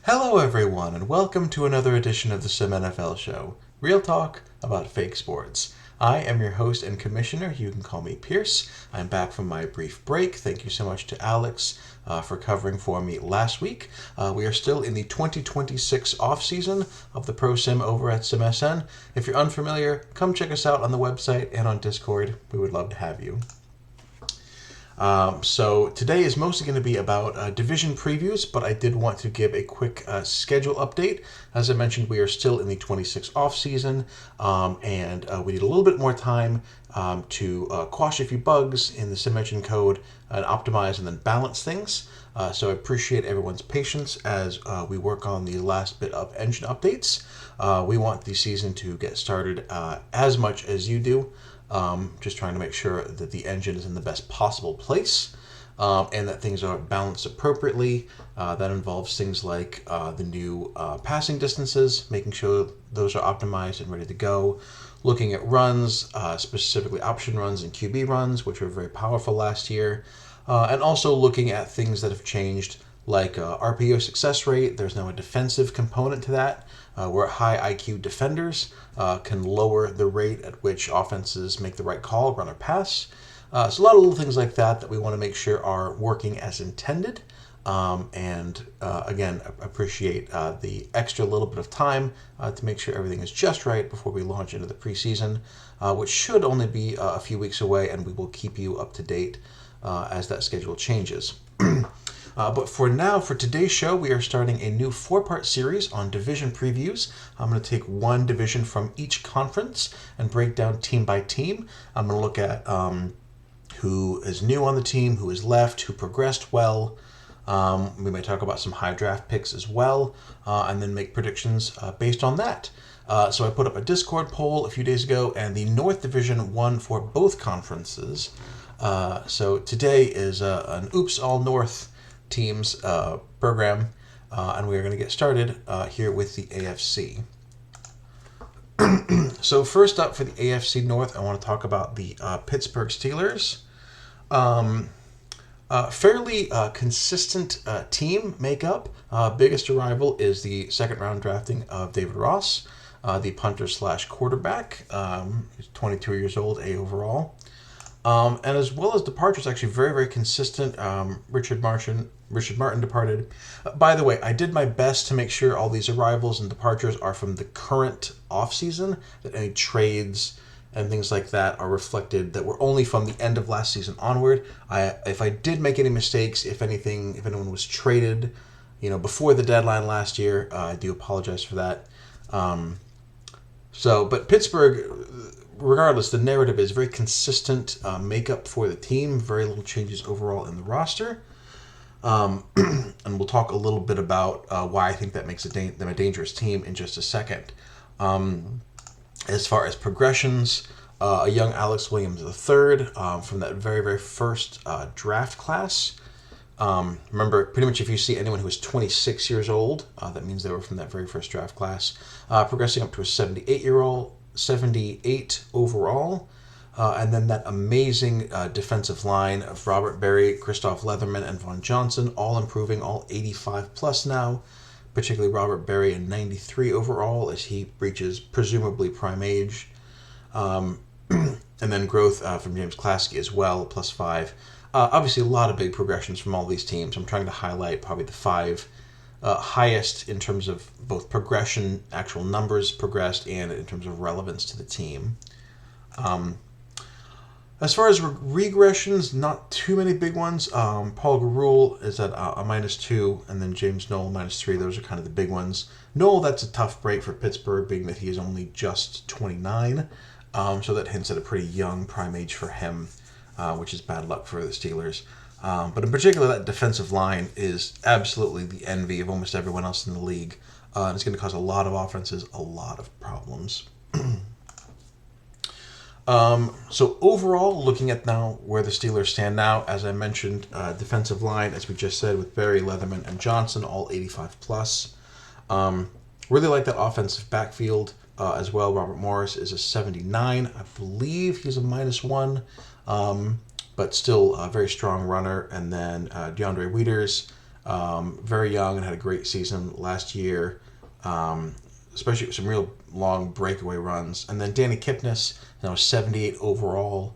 Hello, everyone, and welcome to another edition of the SimNFL show. Real talk about fake sports. I am your host and commissioner. You can call me Pierce. I'm back from my brief break. Thank you so much to Alex for covering for me last week. We are still in the 2026 offseason of the Pro Sim over at SimSN. If you're unfamiliar, come check us out on the website and on Discord. We would love to have you. So today is mostly going to be about division previews, but I did want to give a quick schedule update. As I mentioned, we are still in the 26 off season, and we need a little bit more time to quash a few bugs in the Sim Engine code and optimize and then balance things. So I appreciate everyone's patience as we work on the last bit of engine updates. We want the season to get started as much as you do. Just trying to make sure that the engine is in the best possible place and that things are balanced appropriately. That involves things like the new passing distances, making sure those are optimized and ready to go. Looking at runs, specifically option runs and QB runs, which were very powerful last year. And also looking at things that have changed like RPO success rate. There's now a defensive component to that, where high IQ defenders can lower the rate at which offenses make the right call, run or pass. So a lot of little things like that that we want to make sure are working as intended. Again, appreciate the extra little bit of time to make sure everything is just right before we launch into the preseason, which should only be a few weeks away, and we will keep you up to date as that schedule changes. But for now, for today's show, we are starting a new 4-part series on division previews. I'm going to take one division from each conference and break down team by team. I'm going to look at who is new on the team, who is left, who progressed well. We may talk about some high draft picks as well, and then make predictions based on that. So I put up a Discord poll a few days ago, and the North Division won for both conferences. So today is an Oops All North teams program, and we are going to get started here with the AFC. So first up for the AFC North, I want to talk about the Pittsburgh Steelers. Fairly consistent team makeup. Biggest arrival is the second round drafting of David Ross, the punter slash quarterback. He's 22 years old, A overall. And as well as departures, actually very, very consistent. Richard Martin departed. By the way, I did my best to make sure all these arrivals and departures are from the current offseason, that any trades and things like that are reflected, that were only from the end of last season onward. If I did make any mistakes, if anyone was traded, before the deadline last year, I do apologize for that. But Pittsburgh, regardless, the narrative is very consistent makeup for the team. Very little changes overall in the roster. And we'll talk a little bit about why I think that makes them a dangerous team in just a second. As far as progressions, a young Alex Williams III from that very, very first draft class. Remember, pretty much if you see anyone who is 26 years old, that means they were from that very first draft class. Progressing up to a 78 overall. And then that amazing defensive line of Robert Berry, Christoph Leatherman, and Von Johnson, all improving, all 85 plus now. Particularly Robert Berry in 93 overall as he reaches presumably prime age. And then growth from James Klasky as well, +5. Obviously a lot of big progressions from all these teams. I'm trying to highlight probably the 5 highest in terms of both progression, actual numbers progressed, and in terms of relevance to the team. As far as regressions, not too many big ones. Paul Garul is at a -2, and then James Knoll -3. Those are kind of the big ones. Knoll, that's a tough break for Pittsburgh, being that he is only just 29. So that hints at a pretty young prime age for him, which is bad luck for the Steelers. But in particular, that defensive line is absolutely the envy of almost everyone else in the league. And it's going to cause a lot of offenses a lot of problems. So overall, looking at now where the Steelers stand now, as I mentioned, defensive line, as we just said, with Berry, Leatherman, and Johnson, all 85 plus. Really like that offensive backfield as well. Robert Morris is a 79. I believe he's a -1, but still a very strong runner. And then DeAndre Wieters Very young and had a great season last year, especially with some real long breakaway runs. And then Danny Kipnis, 78 overall,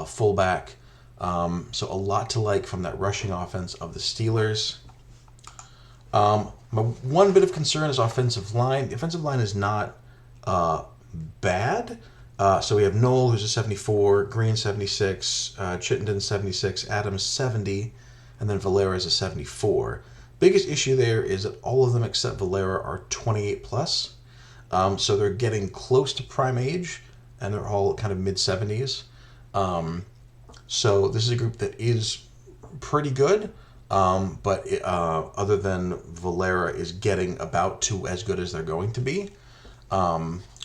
fullback. So a lot to like from that rushing offense of the Steelers. My one bit of concern is offensive line. The offensive line is not bad. So we have Knoll, who's a 74, Green 76, Chittenden 76, Adams 70, and then Valera is a 74. Biggest issue there is that all of them except Valera are 28 plus. So they're getting close to prime age, and they're all kind of mid-70s. So this is a group that is pretty good, but other than Valera is getting about to as good as they're going to be.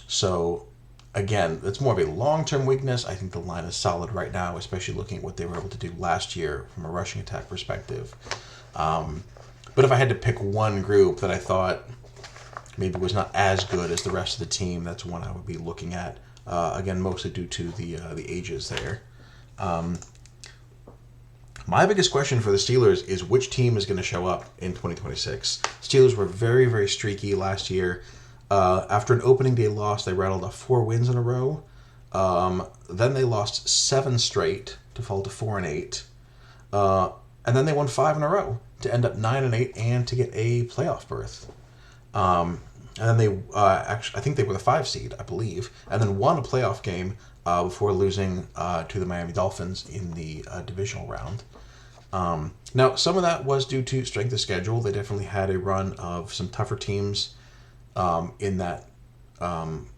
So again, it's more of a long-term weakness. I think the line is solid right now, especially looking at what they were able to do last year from a rushing attack perspective. But if I had to pick one group that I thought maybe was not as good as the rest of the team, that's one I would be looking at. Again, mostly due to the ages there. My biggest question for the Steelers is which team is going to show up in 2026. Steelers were very, very streaky last year. After an opening day loss, they rattled off 4 wins in a row. Then they lost 7 straight to fall to 4-8. And then they won 5 in a row to end up 9-8 and to get a playoff berth. And then they actually, I think they were the 5 seed, I believe, and then won a playoff game before losing to the Miami Dolphins in the divisional round. Now, some of that was due to strength of schedule. They definitely had a run of some tougher teams in that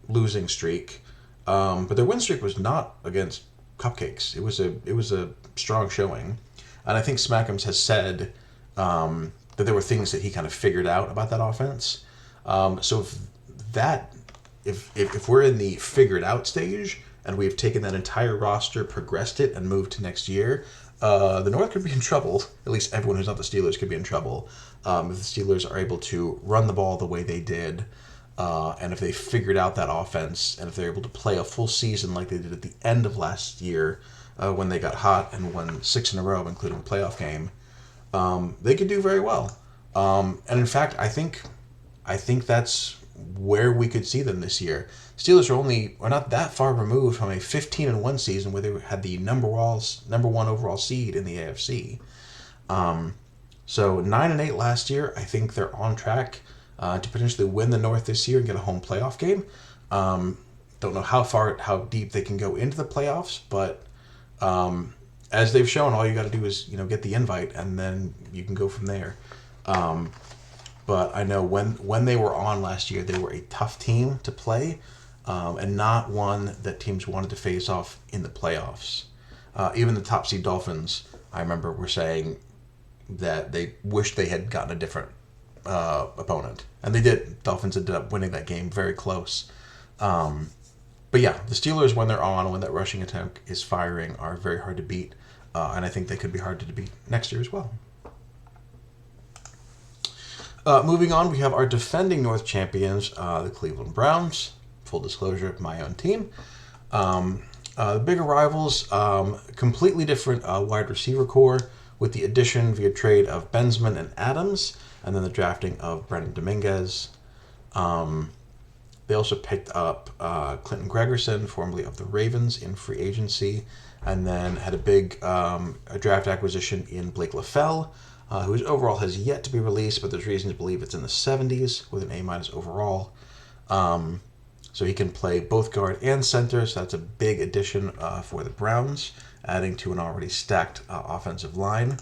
losing streak, but their win streak was not against cupcakes. It was a strong showing, and I think Smackums has said that there were things that he kind of figured out about that offense. So if we're in the figured out stage and we've taken that entire roster, progressed it, and moved to next year, the North could be in trouble. At least everyone who's not the Steelers could be in trouble if the Steelers are able to run the ball the way they did, and if they figured out that offense, and if they're able to play a full season like they did at the end of last year when they got hot and won 6 in a row, including a playoff game. They could do very well. And in fact, I think that's where we could see them this year. Steelers are not that far removed from a 15-1 season where they had the number 1 overall seed in the AFC. So 9-8 last year. I think they're on track to potentially win the North this year and get a home playoff game. Don't know how deep they can go into the playoffs, but as they've shown, all you got to do is get the invite, and then you can go from there. But I know when they were on last year, they were a tough team to play, and not one that teams wanted to face off in the playoffs. Even the top seed Dolphins, I remember, were saying that they wished they had gotten a different opponent. And they did. Dolphins ended up winning that game very close. But yeah, the Steelers, when they're on, when that rushing attack is firing, are very hard to beat. And I think they could be hard to beat next year as well. Moving on, we have our defending North champions, the Cleveland Browns. Full disclosure, my own team. The bigger rivals, completely different wide receiver core, with the addition via trade of Benzman and Adams, and then the drafting of Brendan Dominguez. They also picked up Clinton Gregerson, formerly of the Ravens, in free agency, and then had a big draft acquisition in Blake LaFell, whose overall has yet to be released, but there's reason to believe it's in the 70s with an A- overall. So he can play both guard and center, so that's a big addition for the Browns, adding to an already stacked offensive line.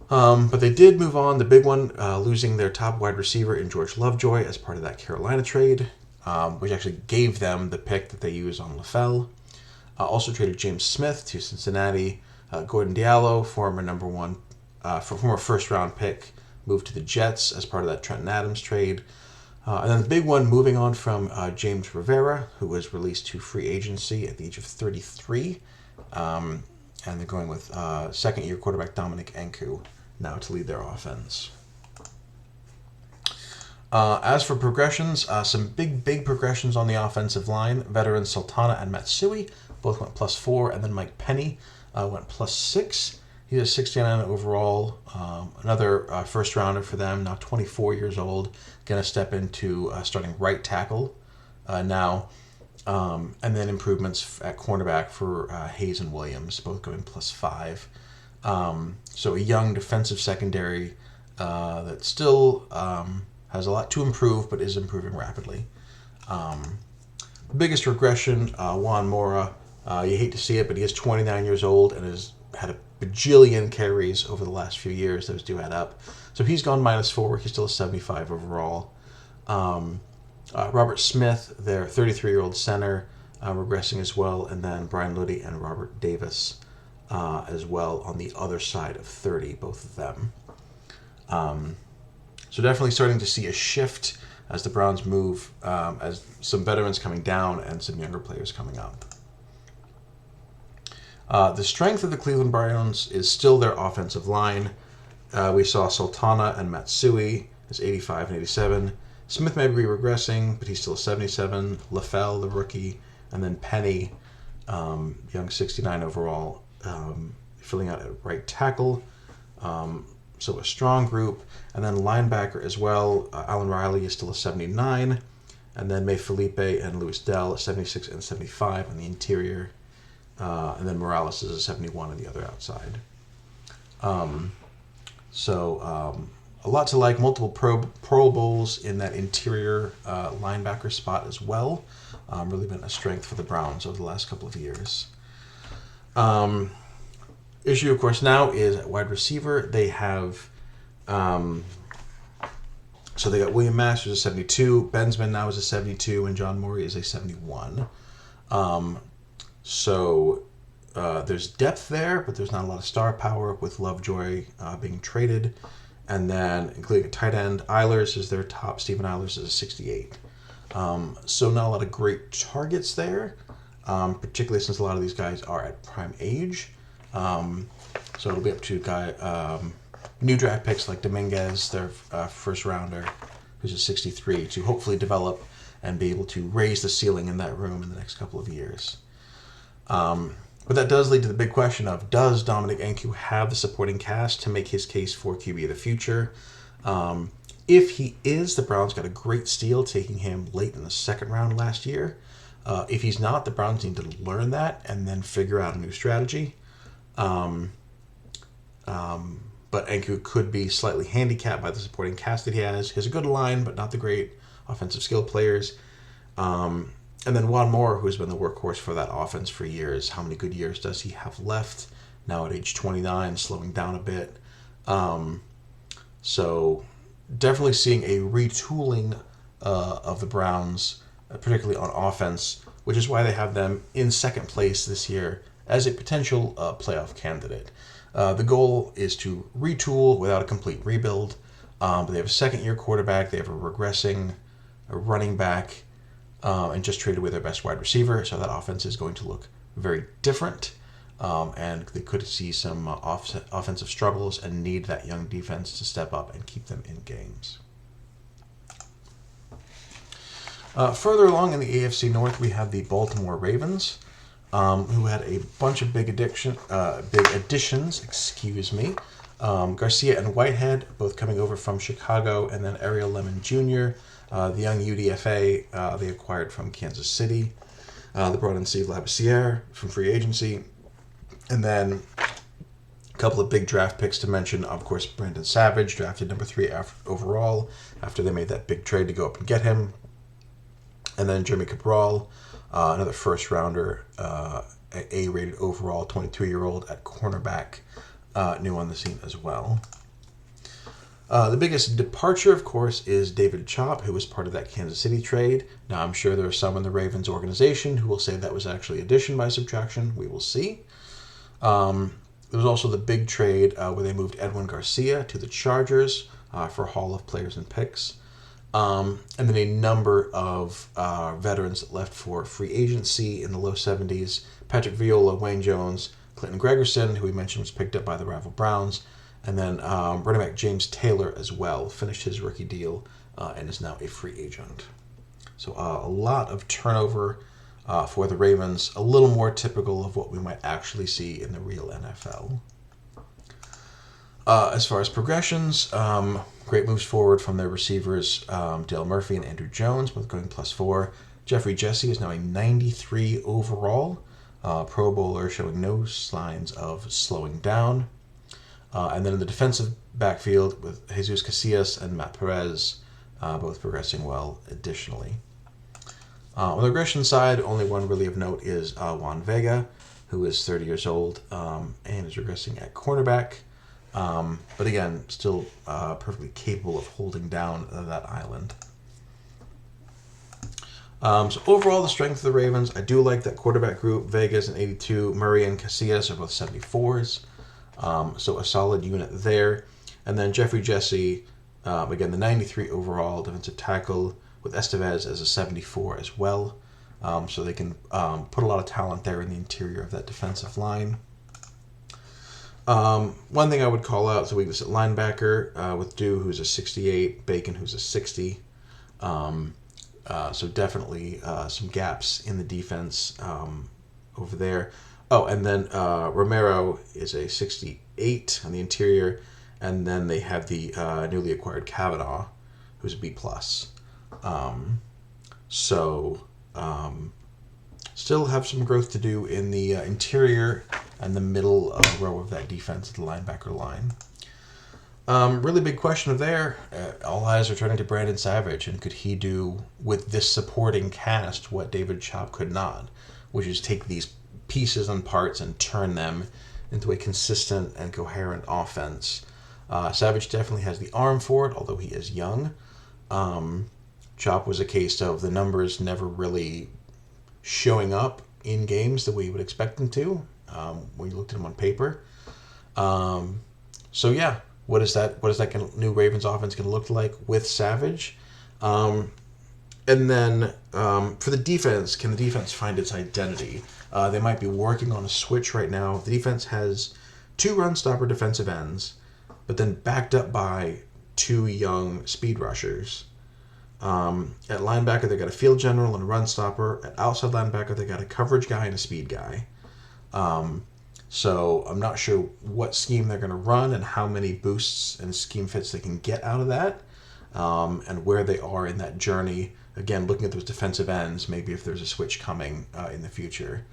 But they did move on. The big one, losing their top wide receiver in George Lovejoy as part of that Carolina trade, which actually gave them the pick that they used on LaFell. Also traded James Smith to Cincinnati. Gordon Diallo, former first-round pick, moved to the Jets as part of that Trenton Adams trade. And then the big one, moving on from James Rivera, who was released to free agency at the age of 33. And they're going with second-year quarterback Dominic Enku now to lead their offense. As for progressions, some big progressions on the offensive line. Veterans Sultana and Matsui both went +4, and then Mike Penny went +6. He's a 69 overall, another first rounder for them, now 24 years old, going to step into starting right tackle now. And then improvements at cornerback for Hayes and Williams, both going +5. So a young defensive secondary that still has a lot to improve, but is improving rapidly. The biggest regression, Juan Mora. You hate to see it, but he is 29 years old and has had a bajillion carries over the last few years. Those do add up. So he's gone -4. He's still a 75 overall. Robert Smith, their 33-year-old center, regressing as well. And then Brian Luddy and Robert Davis as well on the other side of 30, both of them. So definitely starting to see a shift as the Browns move, as some veterans coming down and some younger players coming up. The strength of the Cleveland Browns is still their offensive line. We saw Sultana and Matsui as 85 and 87. Smith may be regressing, but he's still a 77. LaFell, the rookie, and then Penny, young 69 overall, filling out at right tackle. So a strong group. And then linebacker as well. Alan Riley is still a 79. And then May Felipe and Louis Dell, 76 and 75 on the interior. And then Morales is a 71 on the other outside. A lot to like. Multiple Pro Bowls in that interior linebacker spot as well. Really been a strength for the Browns over the last couple of years. Issue, of course, now is at wide receiver. They have, so they got William Masters, a 72. Bensman now is a 72, and John Morey is a 71. There's depth there, but there's not a lot of star power with Lovejoy being traded. And then, including a tight end, Eilers is their top. Stephen Eilers is a 68. So not a lot of great targets there, particularly since a lot of these guys are at prime age. So it'll be up to new draft picks like Dominguez, their first rounder, who's a 63, to hopefully develop and be able to raise the ceiling in that room in the next couple of years. But that does lead to the big question of, does Dominic Enku have the supporting cast to make his case for QB of the future? If he is, the Browns got a great steal taking him late in the second round last year. If he's not, the Browns need to learn that and then figure out a new strategy. But Enku could be slightly handicapped by the supporting cast that he has. He has a good line, but not the great offensive skill players. And then Juan Moore, who's been the workhorse for that offense for years. How many good years does he have left? Now at age 29, slowing down a bit. So definitely seeing a retooling of the Browns, particularly on offense, which is why they have them in second place this year as a potential playoff candidate. The goal is to retool without a complete rebuild. But they have a second-year quarterback. They have a regressing running back. And just traded with their best wide receiver, so that offense is going to look very different, and they could see some offensive struggles and need that young defense to step up and keep them in games. Further along in the AFC North, we have the Baltimore Ravens, who had a bunch of big additions. Garcia and Whitehead, both coming over from Chicago, and then Ariel Lemon Jr., the young UDFA they acquired from Kansas City. They brought in Steve Labissiere from free agency. And then a couple of big draft picks to mention. Of course, Brandon Savage, drafted number 3 overall after they made that big trade to go up and get him. And then Jeremy Cabral, another first rounder, A-rated overall, 22-year-old at cornerback, new on the scene as well. The biggest departure, of course, is David Chop, who was part of that Kansas City trade. Now, I'm sure there are some in the Ravens organization who will say that was actually addition by subtraction. We will see. There was also the big trade where they moved Edwin Garcia to the Chargers for a haul of players and picks. And then a number of veterans that left for free agency in the low 70s. Patrick Viola, Wayne Jones, Clinton Gregerson, who we mentioned was picked up by the rival Browns. And then running back James Taylor as well finished his rookie deal and is now a free agent. So a lot of turnover for the Ravens, a little more typical of what we might actually see in the real NFL. As far as progressions, great moves forward from their receivers, Dale Murphy and Andrew Jones, both going +4. Jeffrey Jesse is now a 93 overall. Pro Bowler showing no signs of slowing down. And then in the defensive backfield with Jesus Casillas and Matt Perez, both progressing well additionally. On the regression side, only one really of note is Juan Vega, who is 30 years old and is regressing at cornerback. But again, still perfectly capable of holding down that island. So overall, the strength of the Ravens, I do like that quarterback group. Vega's an 82, Murray and Casillas are both 74s. So a solid unit there. And then Jeffrey Jesse, again, the 93 overall defensive tackle with Estevez as a 74 as well. So they can put a lot of talent there in the interior of that defensive line. One thing I would call out is the weakness at linebacker with Dew, who's a 68, Bacon, who's a 60. So definitely some gaps in the defense over there. Oh, and then Romero is a 68 on the interior, and then they have the newly acquired Kavanaugh, who's a B+. Still have some growth to do in the interior and the middle row of that defense, the linebacker line. Really big question there. All eyes are turning to Brandon Savage, and could he do with this supporting cast what David Chop could not, which is take these pieces and parts and turn them into a consistent and coherent offense. Savage definitely has the arm for it, although he is young. Chop was a case of the numbers never really showing up in games the way you would expect them to when you looked at them on paper. So yeah, what is that new Ravens offense going to look like with Savage? And then for the defense, can the defense find its identity? They might be working on a switch right now. The defense has 2 run-stopper defensive ends, but then backed up by 2 young speed rushers. At linebacker, they got a field general and a run-stopper. At outside linebacker, they got a coverage guy and a speed guy. So I'm not sure what scheme they're going to run and how many boosts and scheme fits they can get out of that, and where they are in that journey. Again, looking at those defensive ends, maybe if there's a switch coming in the future.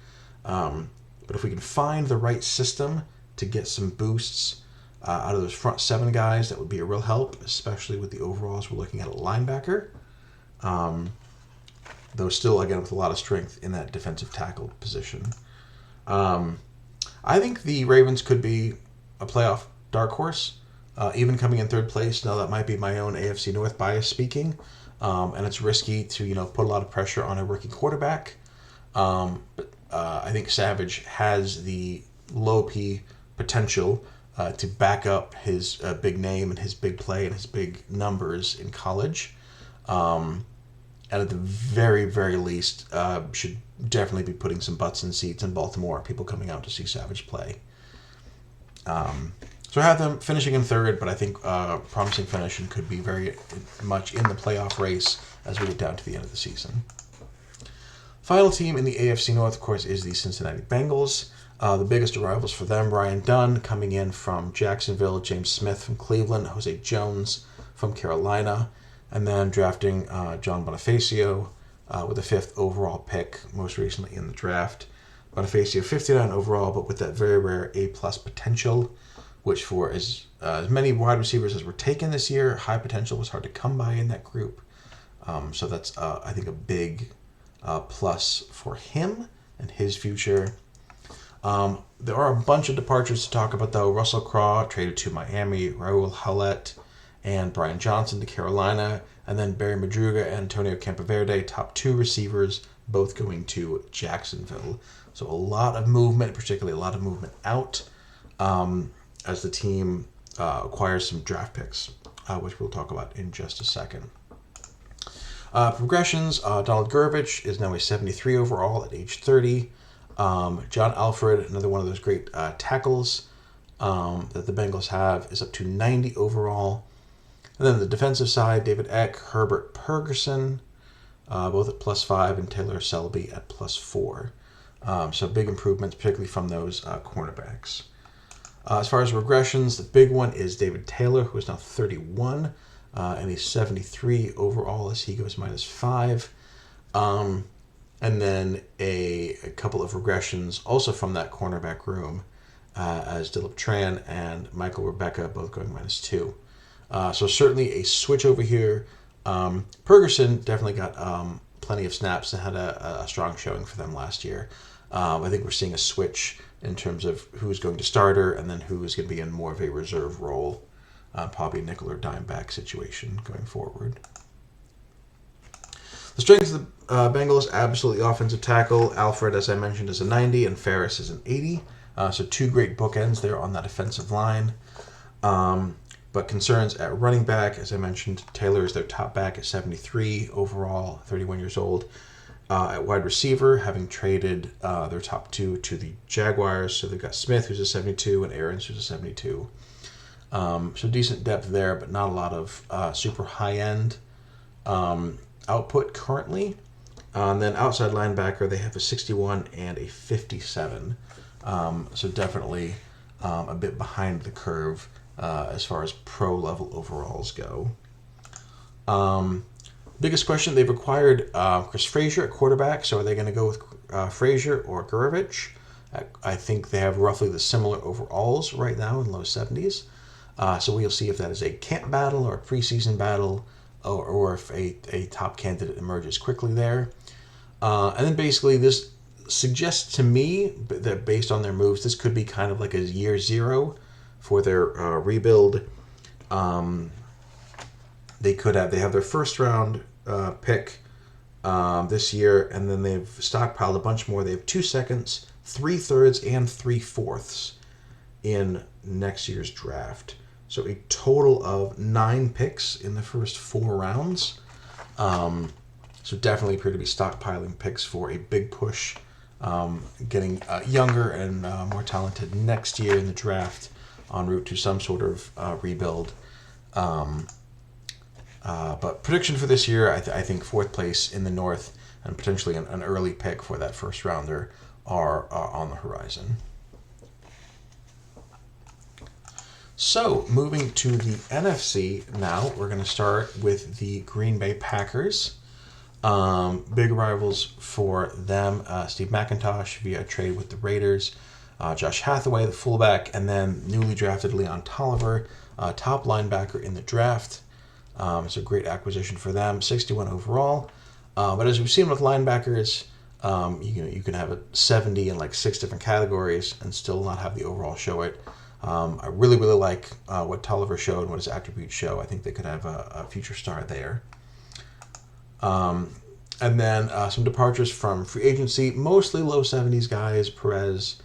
But if we can find the right system to get some boosts out of those front 7 guys, that would be a real help, especially with the overalls we're looking at linebacker. Though still, again, with a lot of strength in that defensive tackle position. I think the Ravens could be a playoff dark horse, even coming in 3rd place. Now, that might be my own AFC North bias speaking, and it's risky to put a lot of pressure on a rookie quarterback. But I think Savage has the low P potential to back up his big name and his big play and his big numbers in college. And at the very, very least, should definitely be putting some butts in seats in Baltimore, people coming out to see Savage play. So I have them finishing in 3rd, but I think promising finish and could be very much in the playoff race as we get down to the end of the season. Final team in the AFC North, of course, is the Cincinnati Bengals. The biggest arrivals for them, Ryan Dunn coming in from Jacksonville, James Smith from Cleveland, Jose Jones from Carolina, and then drafting John Bonifacio with a 5th overall pick, most recently in the draft. Bonifacio 59 overall, but with that very rare A+ potential, which for as many wide receivers as were taken this year, high potential was hard to come by in that group. So that's, I think, a big plus for him and his future. There are a bunch of departures to talk about, though. Russell Crowe traded to Miami, Raul Hallett and Brian Johnson to Carolina, and then Barry Madruga and Antonio Campaverde, top 2 receivers, both going to Jacksonville. So a lot of movement, particularly a lot of movement out as the team acquires some draft picks, which we'll talk about in just a second. Progressions, Donald Gurvich is now a 73 overall at age 30. John Alfred, another one of those great tackles that the Bengals have, is up to 90 overall. And then on the defensive side, David Eck, Herbert Pergerson, both at +5, and Taylor Selby at +4. So big improvements, particularly from those cornerbacks. As far as regressions, the big one is David Taylor, who is now 31, and he's 73 overall as he goes -5. And then a couple of regressions also from that cornerback room, as Dilip Tran and Michael Rebecca both going -2. So certainly a switch over here. Ferguson definitely got plenty of snaps and had a strong showing for them last year. I think we're seeing a switch in terms of who's going to starter and then who is going to be in more of a reserve role, probably a nickel or dime back situation going forward. The strengths of the Bengals, absolutely offensive tackle. Alfred, as I mentioned, is a 90 and Ferris is an 80. So two great bookends there on that offensive line. But concerns at running back, as I mentioned, Taylor is their top back at 73 overall, 31 years old. At wide receiver, having traded their top two to the Jaguars. So they've got Smith, who's a 72, and Aarons, who's a 72. So decent depth there, but not a lot of super high-end output currently. And then outside linebacker, they have a 61 and a 57. So definitely a bit behind the curve as far as pro-level overalls go. Biggest question, they've acquired Chris Frazier at quarterback, so are they going to go with Frazier or Gurevich? I think they have roughly the similar overalls right now in low 70s. So we'll see if that is a camp battle or a preseason battle, or if a top candidate emerges quickly there. And then basically this suggests to me that based on their moves, this could be kind of like a year zero for their rebuild. They have their first round pick this year, and then they've stockpiled a bunch more. They have 2 seconds, 3 thirds, and 3 fourths in next year's draft. So a total of 9 picks in the first 4 rounds. So definitely appear to be stockpiling picks for a big push, getting younger and more talented next year in the draft en route to some sort of rebuild. But prediction for this year, I think 4th place in the North and potentially an early pick for that first rounder are on the horizon. So moving to the NFC now, we're going to start with the Green Bay Packers. Big rivals for them, Steve McIntosh via trade with the Raiders, Josh Hathaway, the fullback, and then newly drafted Leon Tolliver, top linebacker in the draft. It's a great acquisition for them, 61 overall. But as we've seen with linebackers, you can have a 70 in like 6 different categories and still not have the overall show it. I really like what Tolliver showed and what his attributes show. I think they could have a future star there. And then some departures from free agency, mostly low 70s guys. Perez,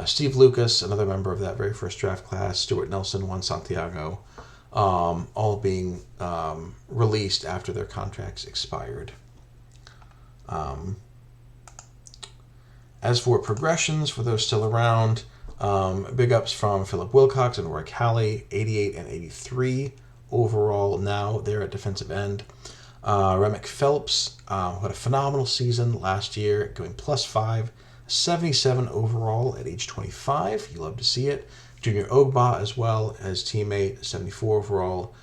Steve Lucas, another member of that very first draft class, Stuart Nelson, Juan Santiago, all being released after their contracts expired. As for progressions, for those still around, big ups from Philip Wilcox and Roy Calley, 88 and 83 overall now. They're at defensive end. Remick Phelps had a phenomenal season last year, going +5, 77 overall at age 25. You love to see it. Junior Ogba as well as teammate, 74 overall.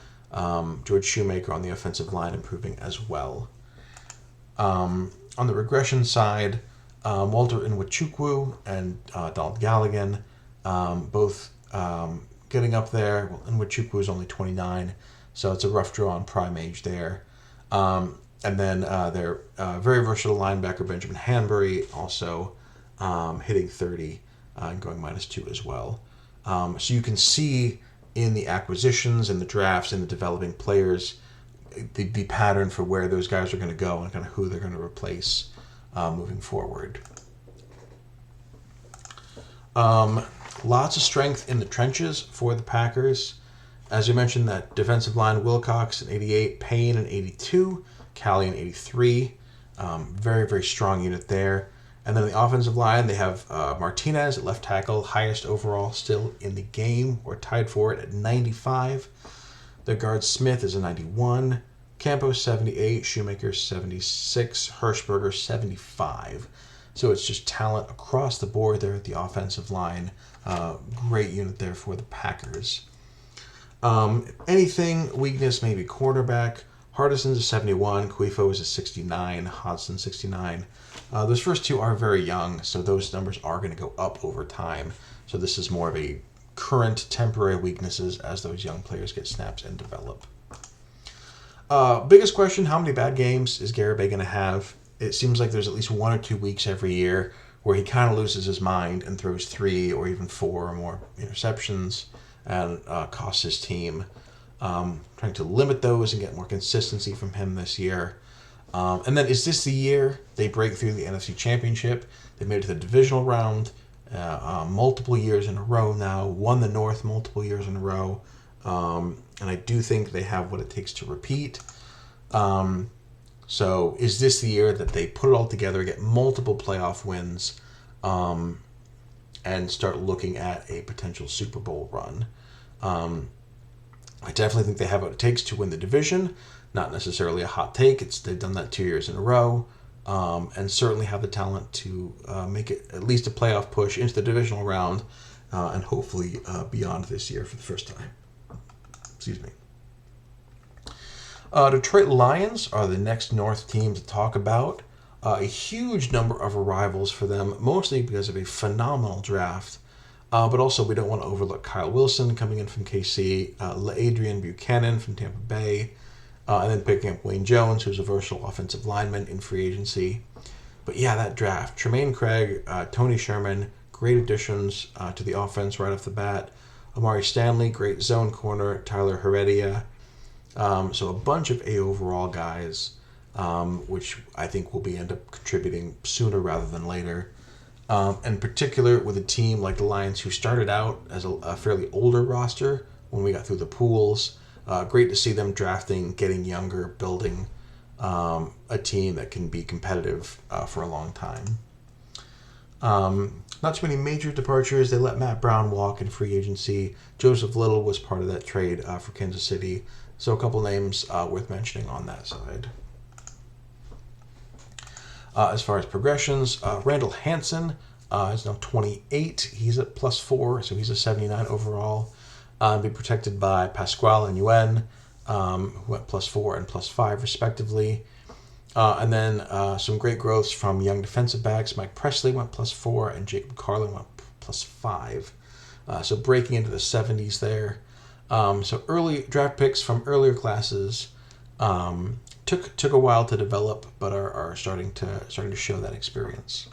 George Shoemaker on the offensive line improving as well. On the regression side, Walter Nwachukwu and Donald Galligan, both getting up there. Well, Nwachukwu is only 29, so it's a rough draw on prime age there. And then their very versatile linebacker, Benjamin Hanbury, also hitting 30 and going -2 as well. So you can see in the acquisitions and the drafts and the developing players the pattern for where those guys are going to go and kind of who they're going to replace moving forward. Lots of strength in the trenches for the Packers. As you mentioned, that defensive line, Wilcox in 88, Payne in 82, Calley in 83. Very, very strong unit there. And then the offensive line, they have Martinez at left tackle, highest overall still in the game, or tied for it at 95. The guard Smith is a 91. Campos 78, Shoemaker 76, Hirschberger 75. So it's just talent across the board there at the offensive line. Great unit there for the Packers. Anything weakness, maybe quarterback. Hardison's a 71, Kuifo is a 69, Hodson 69. Those first two are very young, so those numbers are going to go up over time. So this is more of a current temporary weaknesses as those young players get snaps and develop. Biggest question, how many bad games is Garibay going to have? It seems like there's at least 1 or 2 weeks every year where he kind of loses his mind and throws 3 or even 4 or more interceptions and costs his team. Trying to limit those and get more consistency from him this year. And then is this the year they break through the NFC Championship? They made it to the divisional round multiple years in a row now, won the North multiple years in a row. And I do think they have what it takes to repeat. So is this the year that they put it all together, get multiple playoff wins, and start looking at a potential Super Bowl run? I definitely think they have what it takes to win the division. Not necessarily a hot take. They've done that 2 years in a row, and certainly have the talent to make it at least a playoff push into the divisional round, and hopefully beyond this year for the first time. Excuse me. Detroit Lions are the next North team to talk about. A huge number of arrivals for them, mostly because of a phenomenal draft. But also, we don't want to overlook Kyle Wilson coming in from KC, Adrian Buchanan from Tampa Bay, and then picking up Wayne Jones, who's a versatile offensive lineman in free agency. But yeah, that draft. Tremaine Craig, Tony Sherman, great additions to the offense right off the bat. Amari Stanley, great zone corner. Tyler Heredia. So a bunch of A overall guys, which I think will end up contributing sooner rather than later. In particular, with a team like the Lions, who started out as a fairly older roster when we got through the pools. Great to see them drafting, getting younger, building a team that can be competitive for a long time. Not too many major departures. They let Matt Brown walk in free agency. Joseph Little was part of that trade for Kansas City. So a couple names worth mentioning on that side. As far as progressions, Randall Hansen is now 28. He's at +4, so he's a 79 overall. Be protected by Pasquale and Yuen, who went +4 and +5 respectively. And then some great growths from young defensive backs. Mike Presley went +4 and Jacob Carlin went +5. So breaking into the 70s there. So early draft picks from earlier classes took a while to develop, but are starting to show that experience.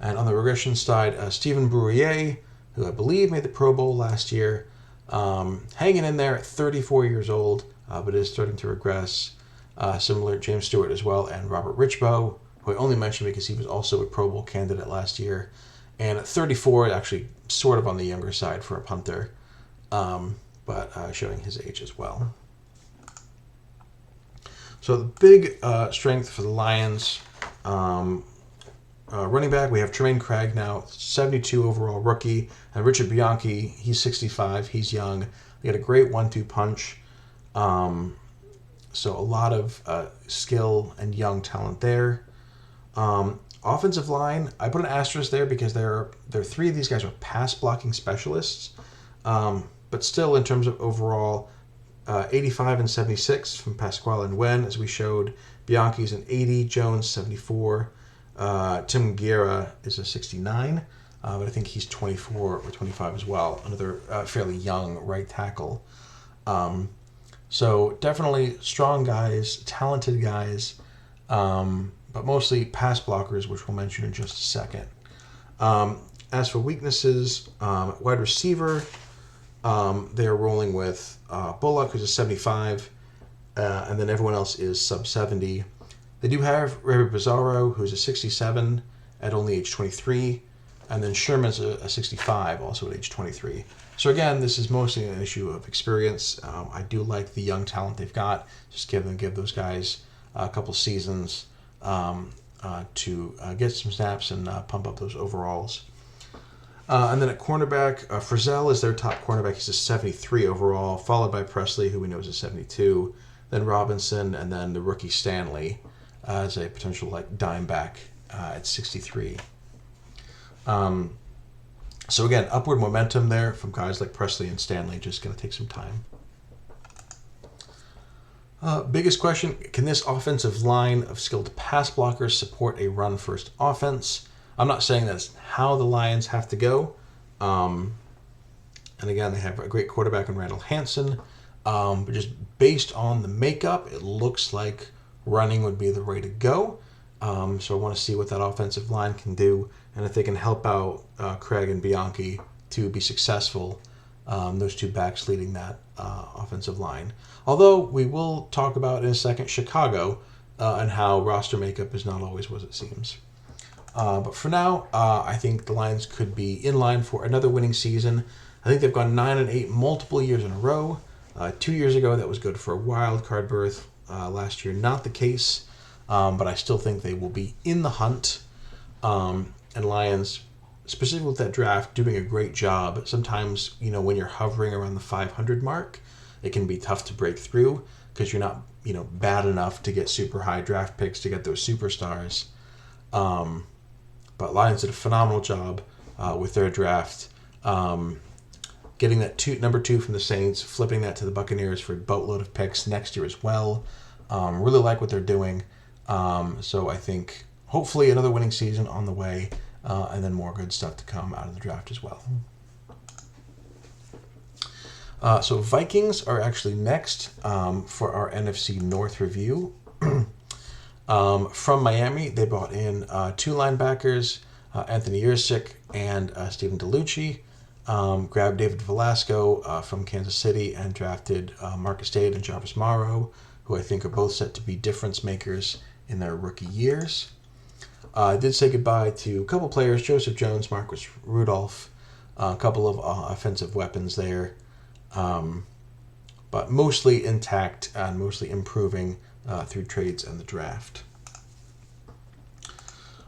And on the regression side, Stephen Bruyere, who I believe made the Pro Bowl last year, hanging in there at 34 years old, but is starting to regress. Similar James Stewart as well, and Robert Richbow, who I only mentioned because he was also a Pro Bowl candidate last year. And at 34, actually sort of on the younger side for a punter, but showing his age as well. So the big strength for the Lions, running back, we have Tremaine Craig now, 72 overall rookie, and Richard Bianchi, he's 65, he's young. They got a great 1-2 punch. So a lot of skill and young talent there. Offensive line, I put an asterisk there because there are 3 of these guys are pass blocking specialists. But still, in terms of overall, 85 and 76 from Pasquale and Wen, as we showed. Bianchi's an 80, Jones 74. Tim Guerra is a 69, but I think he's 24 or 25 as well. Another fairly young right tackle. So definitely strong guys, talented guys, but mostly pass blockers, which we'll mention in just a second. As for weaknesses, wide receiver, they are rolling with Bullock, who's a 75, and then everyone else is sub 70. They do have Ray Bizarro, who's a 67 at only age 23, and then Sherman's a 65, also at age 23. So again, this is mostly an issue of experience. I do like the young talent they've got. Just give those guys a couple seasons to get some snaps and pump up those overalls. And then at cornerback, Frizzell is their top cornerback. He's a 73 overall, followed by Presley, who we know is a 72. Then Robinson, and then the rookie Stanley as a potential dime back at 63. So again, upward momentum there from guys like Presley and Stanley. Just going to take some time. Biggest question, can this offensive line of skilled pass blockers support a run-first offense? I'm not saying that's how the Lions have to go. And again, they have a great quarterback in Randall Hansen. But just based on the makeup, it looks like running would be the way to go. So I want to see what that offensive line can do. And if they can help out Craig and Bianchi to be successful, those two backs leading that offensive line. Although we will talk about in a second Chicago and how roster makeup is not always what it seems. But for now, I think the Lions could be in line for another winning season. I think they've gone 9-8 multiple years in a row. 2 years ago, that was good for a wild card berth. Last year, not the case. But I still think they will be in the hunt. And Lions, specifically with that draft, doing a great job. Sometimes, when you're hovering around the 500 mark, it can be tough to break through because you're not, bad enough to get super high draft picks to get those superstars. But Lions did a phenomenal job with their draft. Getting that number 2 from the Saints, flipping that to the Buccaneers for a boatload of picks next year as well. Really like what they're doing. So I think hopefully another winning season on the way, and then more good stuff to come out of the draft as well. So Vikings are actually next for our NFC North review. From Miami, they brought in 2 linebackers, Anthony Yurcik and Stephen DeLucci. Grabbed David Velasco from Kansas City and drafted Marcus Dade and Jarvis Morrow, who I think are both set to be difference makers in their rookie years. Did say goodbye to a couple players, Joseph Jones, Marcus Rudolph, a couple of offensive weapons there, but mostly intact and mostly improving through trades and the draft.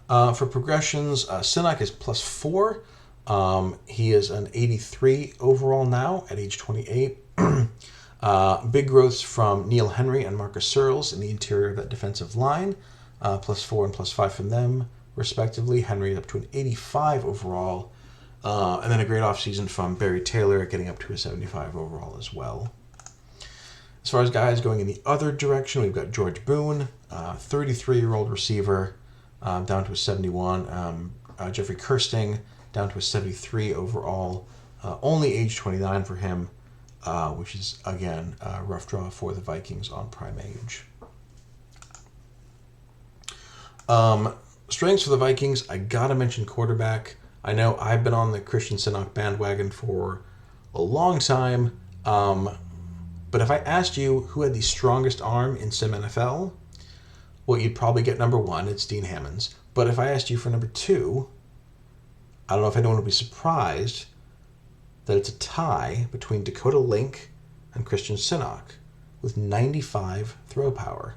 For progressions, Sinak is +4. He is an 83 overall now at age 28. Big growths from Neil Henry and Marcus Searles in the interior of that defensive line. +4 and +5 from them, respectively. Henry up to an 85 overall. And then a great offseason from Barry Taylor getting up to a 75 overall as well. As far as guys going in the other direction, we've got George Boone, 33-year-old receiver, down to a 71. Jeffrey Kirsting, down to a 73 overall. Only age 29 for him, which is, again, a rough draw for the Vikings on prime age. Strengths for the Vikings, I gotta mention quarterback. I know I've been on the Christian Sinak bandwagon for a long time, but if I asked you who had the strongest arm in SimNFL, well, you'd probably get number 1, it's Dean Hammonds. But if I asked you for number 2, I don't know if anyone would be surprised that it's a tie between Dakota Link and Christian Sinak with 95 throw power.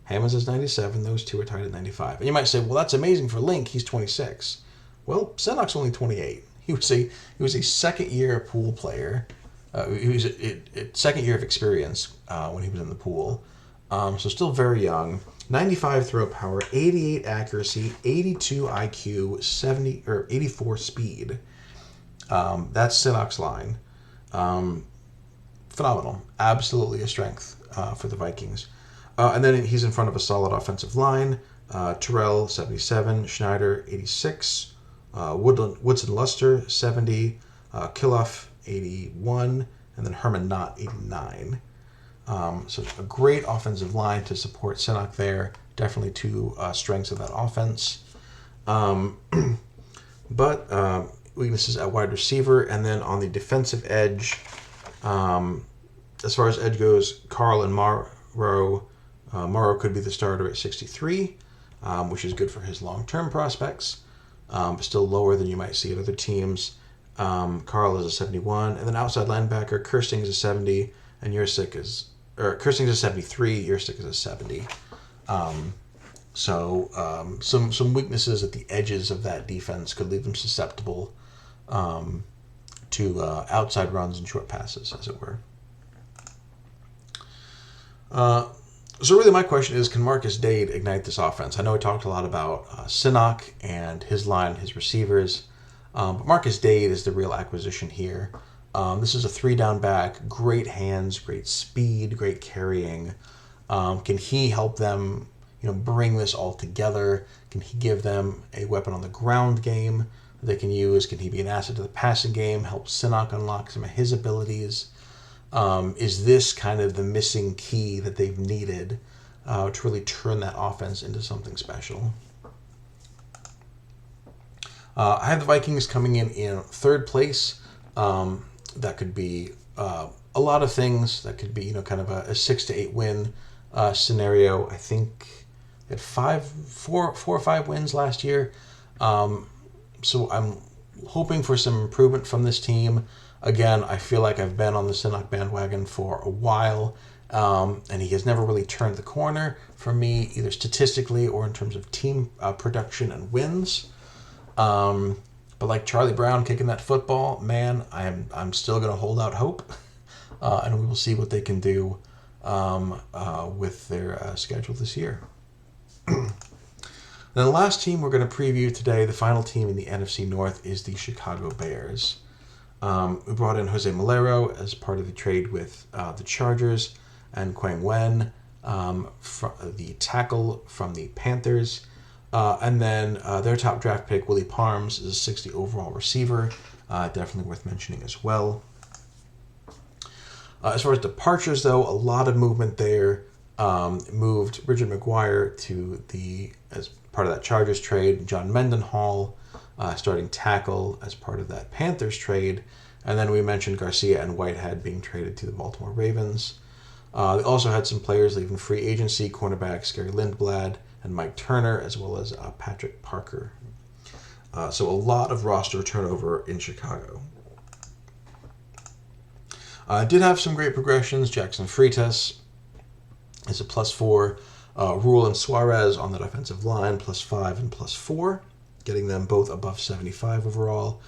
Hammonds has 97, those two are tied at 95. And you might say, well, that's amazing for Link, he's 26. Well, Sinak's only 28. He was a second-year pool player. He was a second year of experience when he was in the pool. So still very young. 95 throw power, 88 accuracy, 82 IQ, 84 speed. That's Sinak's line. Phenomenal. Absolutely a strength for the Vikings. And then he's in front of a solid offensive line. Terrell, 77. Schneider, 86. Woodson Luster, 70. Killoff, 81. And then Herman Knott, 89. So a great offensive line to support Sinak there. Definitely two strengths of that offense. But weaknesses at wide receiver. And then on the defensive edge, as far as edge goes, Carl and Morrow. Morrow could be the starter at 63, which is good for his long-term prospects, but still lower than you might see at other teams. Carl is a 71. And then outside linebacker, Kirsting is a 70, and Kirsting is a 73, Yurcik is a 70. Some weaknesses at the edges of that defense could leave them susceptible to outside runs and short passes, as it were. So really my question is, can Marcus Dade ignite this offense? I know we talked a lot about Sinnock and his line, his receivers, but Marcus Dade is the real acquisition here. This is a 3-down back, great hands, great speed, great carrying. Can he help them, bring this all together? Can he give them a weapon on the ground game that they can use? Can he be an asset to the passing game, help Sinnock unlock some of his abilities? Is this kind of the missing key that they've needed to really turn that offense into something special? I have the Vikings coming in third place. That could be a lot of things. That could be, kind of a 6 to 8 win scenario. I think they had 4 or 5 wins last year. So I'm hoping for some improvement from this team. Again, I feel like I've been on the Sinnock bandwagon for a while, and he has never really turned the corner for me, either statistically or in terms of team production and wins. But like Charlie Brown kicking that football, man, I'm still going to hold out hope, and we will see what they can do with their schedule this year. Then the last team we're going to preview today, the final team in the NFC North, is the Chicago Bears. We brought in Jose Malero as part of the trade with the Chargers, and Quang Wen, the tackle from the Panthers. And then their top draft pick, Willie Parms, is a 60 overall receiver. Definitely worth mentioning as well. As far as departures, though, a lot of movement there. Moved Richard McGuire as part of that Chargers trade. John Mendenhall, starting tackle, as part of that Panthers trade. And then we mentioned Garcia and Whitehead being traded to the Baltimore Ravens. They also had some players leaving free agency, cornerbacks Gary Lindblad and Mike Turner, as well as Patrick Parker. So a lot of roster turnover in Chicago. Did have some great progressions. Jackson Freitas is a +4. Rule and Suarez on that offensive line, +5 and +4, getting them both above 75 overall.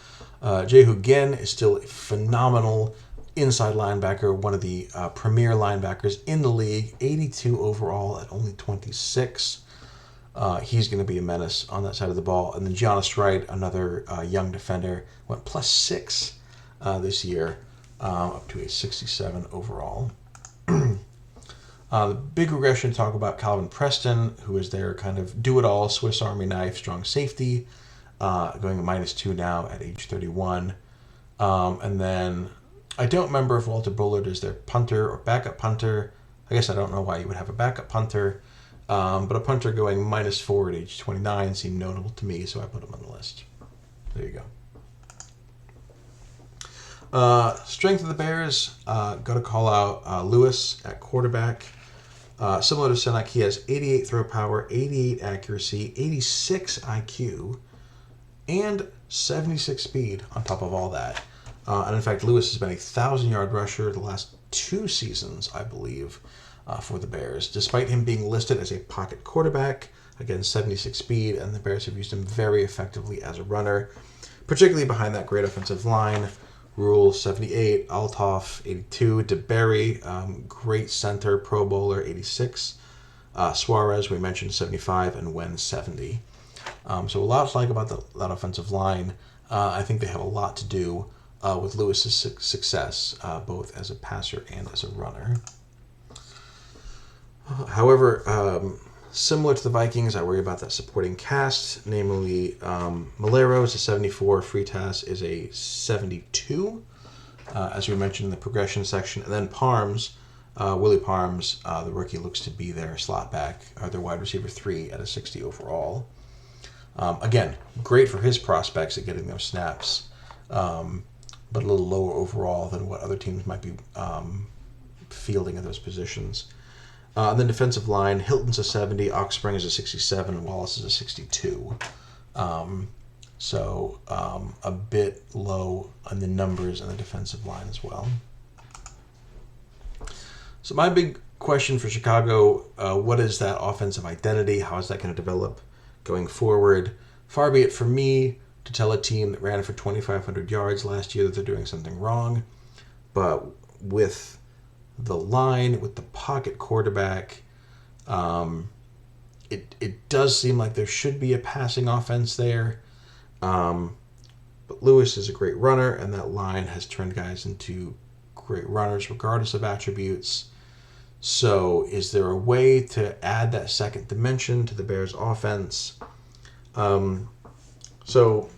Jehu Ginn is still a phenomenal inside linebacker, one of the premier linebackers in the league, 82 overall at only 26. He's going to be a menace on that side of the ball. And then Giannis Wright, another young defender, went +6 this year, up to a 67 overall. The big regression, talk about Calvin Preston, who is their kind of do-it-all Swiss Army knife, strong safety, going -2 now at age 31. And then I don't remember if Walter Bullard is their punter or backup punter. I guess I don't know why you would have a backup punter. But a punter going -4 at age 29 seemed notable to me, so I put him on the list. There you go. Strength of the Bears, got to call out Lewis at quarterback. Similar to Sinnock, he has 88 throw power, 88 accuracy, 86 IQ, and 76 speed on top of all that. And in fact, Lewis has been a 1,000-yard rusher the last 2 seasons, I believe, for the Bears, despite him being listed as a pocket quarterback. Again, 76 speed, and the Bears have used him very effectively as a runner, particularly behind that great offensive line. Rule, 78, Althoff, 82, DeBerry, great center, Pro Bowler, 86. Suarez, we mentioned, 75, and Wen, 70. So a lot to like about that offensive line. I think they have a lot to do with Lewis's success, both as a passer and as a runner. However, similar to the Vikings, I worry about that supporting cast, namely Malero is a 74, Freitas is a 72, as we mentioned in the progression section. And then Parms, Willie Parms, the rookie, looks to be their slot back, or their wide receiver 3 at a 60 overall. Again, great for his prospects at getting those snaps, but a little lower overall than what other teams might be fielding at those positions. And then defensive line, Hilton's a 70, Oxspring is a 67, and Wallace is a 62. So a bit low on the numbers on the defensive line as well. So my big question for Chicago, what is that offensive identity? How is that going to develop going forward? Far be it for me to tell a team that ran for 2,500 yards last year that they're doing something wrong. But with the line, with the pocket quarterback, It does seem like there should be a passing offense there. But Lewis is a great runner, and that line has turned guys into great runners regardless of attributes. So is there a way to add that second dimension to the Bears offense? So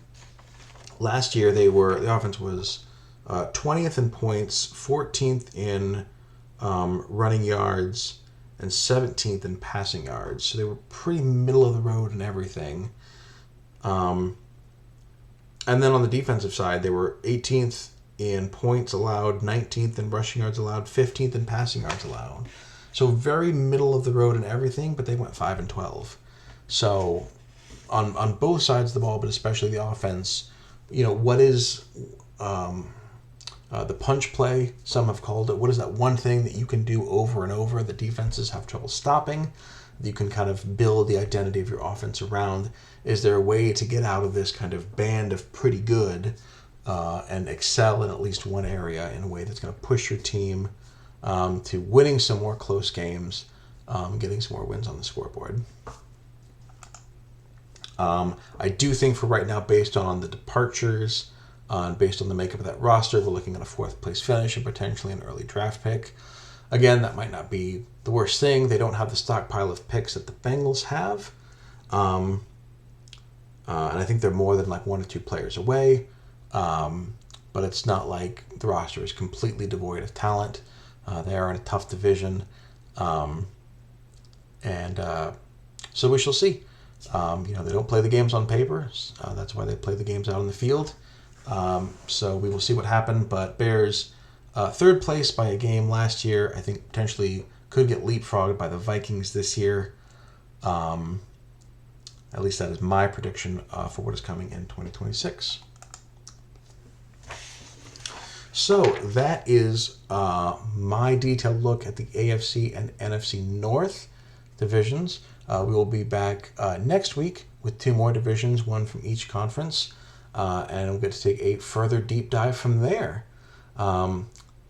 last year the offense was 20th in points, 14th in running yards, and 17th in passing yards. So they were pretty middle of the road in everything. And then on the defensive side, they were 18th in points allowed, 19th in rushing yards allowed, 15th in passing yards allowed. So very middle of the road in everything, but they went 5-12. So on both sides of the ball, but especially the offense, what is the punch play, some have called it? What is that one thing that you can do over and over that defenses have trouble stopping? You can kind of build the identity of your offense around. Is there a way to get out of this kind of band of pretty good and excel in at least one area in a way that's going to push your team to winning some more close games, getting some more wins on the scoreboard? I do think for right now, based on the departures, based on the makeup of that roster, we're looking at a 4th place finish and potentially an early draft pick. Again, that might not be the worst thing. They don't have the stockpile of picks that the Bengals have. And I think they're more than like 1 or 2 players away. But it's not like the roster is completely devoid of talent. They are in a tough division. So we shall see. They don't play the games on paper. That's why they play the games out on the field. So we will see what happened. But Bears, 3rd place by a game last year, I think potentially could get leapfrogged by the Vikings this year. At least that is my prediction for what is coming in 2026. So that is my detailed look at the AFC and NFC North divisions. We will be back next week with 2 more divisions, 1 from each conference, and we'll get to take a further deep dive from there. But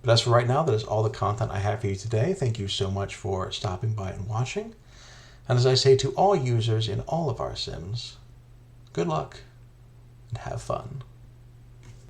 as for right now, that is all the content I have for you today. Thank you so much for stopping by and watching. And as I say to all users in all of our sims, good luck and have fun.